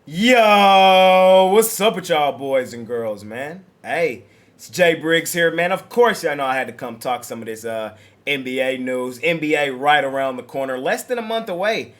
Yo, what's up with y'all boys and girls, man? Hey, it's Jay Briggs here, man. Of course, y'all know I had to come talk some of this NBA news. NBA right around the corner, less than a month away.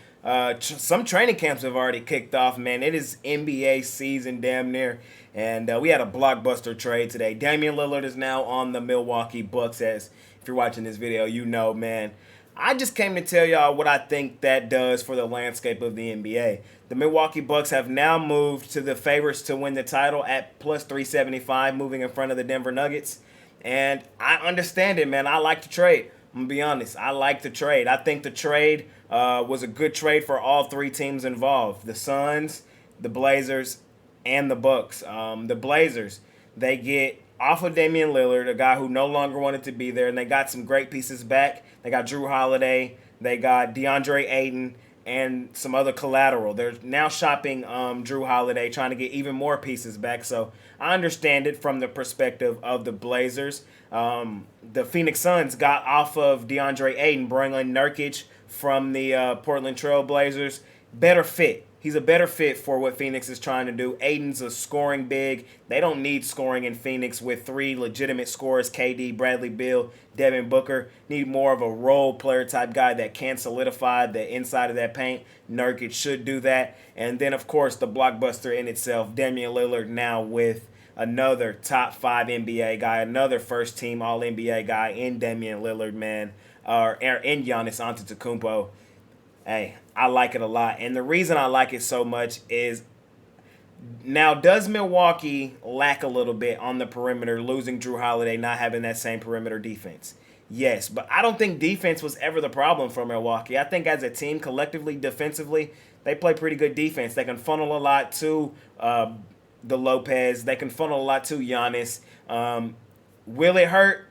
Some training camps have already kicked off, man. It is NBA season damn near. And we had a blockbuster trade today. Damian Lillard is now on the Milwaukee Bucks, as if you're watching this video, you know, man. I just came to tell y'all what I think that does for the landscape of the NBA. The Milwaukee Bucks have now moved to the favorites to win the title at plus 375, moving in front of the Denver Nuggets. And I understand it, man. I like the trade. I'm going to be honest. I like the trade. I think the trade was a good trade for all three teams involved. The Suns, the Blazers, and the Bucks. The Blazers, they get off of Damian Lillard, a guy who no longer wanted to be there, and they got some great pieces back. They got Drew Holiday, they got DeAndre Ayton, and some other collateral. They're now shopping Drew Holiday, trying to get even more pieces back. So I understand it from the perspective of the Blazers. The Phoenix Suns got off of DeAndre Ayton, bringing Nurkic from the Portland Trail Blazers. Better fit. He's a better fit for what Phoenix is trying to do. Aiden's a scoring big. They don't need scoring in Phoenix with three legitimate scorers, KD, Bradley Beal, Devin Booker. Need more of a role player type guy that can solidify the inside of that paint. Nurkic should do that. And then, of course, the blockbuster in itself, Damian Lillard now with another top 5 NBA guy, another first team All NBA guy in Damian Lillard, man, or in Giannis Antetokounmpo. Hey, I like it a lot. And the reason I like it so much is now, does Milwaukee lack a little bit on the perimeter, losing Drew Holiday, not having that same perimeter defense? Yes, but I don't think defense was ever the problem for Milwaukee. I think as a team, collectively, defensively, they play pretty good defense. They can funnel a lot to the Lopez. They can funnel a lot to Giannis. Will it hurt?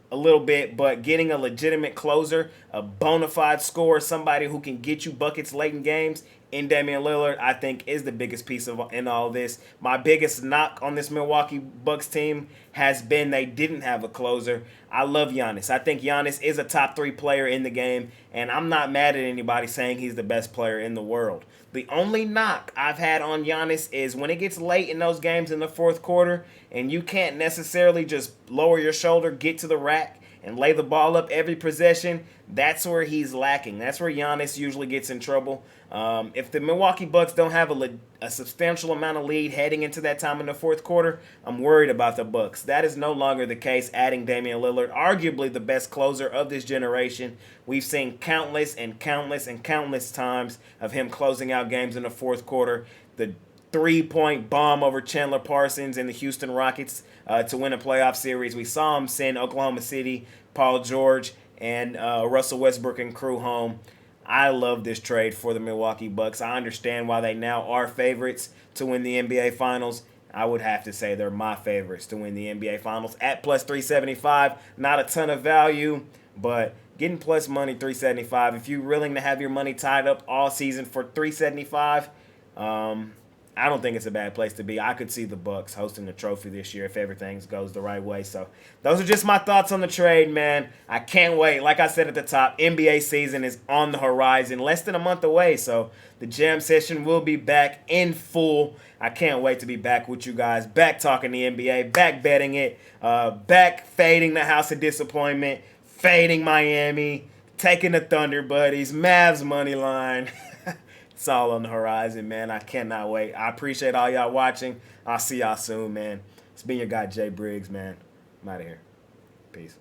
A little bit, but getting a legitimate closer, a bona fide scorer, somebody who can get you buckets late in games in Damian Lillard, I think is the biggest piece of in all this. My biggest knock on this Milwaukee Bucks team has been they didn't have a closer. I love Giannis. I think Giannis is a top 3 player in the game, and I'm not mad at anybody saying he's the best player in the world. The only knock I've had on Giannis is when it gets late in those games in the fourth quarter and you can't necessarily just lower your shoulder, get to the rack, and lay the ball up every possession, that's where he's lacking. That's where Giannis usually gets in trouble. If the Milwaukee Bucks don't have a substantial amount of lead heading into that time in the fourth quarter, I'm worried about the Bucks. That is no longer the case, adding Damian Lillard, arguably the best closer of this generation. We've seen countless and countless and countless times of him closing out games in the fourth quarter. The 3-point bomb over Chandler Parsons and the Houston Rockets to win a playoff series. We saw him send Oklahoma City, Paul George, and Russell Westbrook and crew home. I love this trade for the Milwaukee Bucks. I understand why they now are favorites to win the NBA Finals. I would have to say they're my favorites to win the NBA Finals at plus 375. Not a ton of value, but getting plus money 375. If you're willing to have your money tied up all season for 375, I don't think it's a bad place to be. I could see the Bucks hosting the trophy this year if everything goes the right way. So those are just my thoughts on the trade, man. I can't wait. Like I said at the top, NBA season is on the horizon, less than a month away. So the jam session will be back in full. I can't wait to be back with you guys, back talking the NBA, back betting it, back fading the House of Disappointment, fading Miami, taking the Thunder Buddies, Mavs money line. It's all on the horizon, man. I cannot wait. I appreciate all y'all watching. I'll see y'all soon, man. It's been your guy, Jay Briggs, man. I'm out of here. Peace.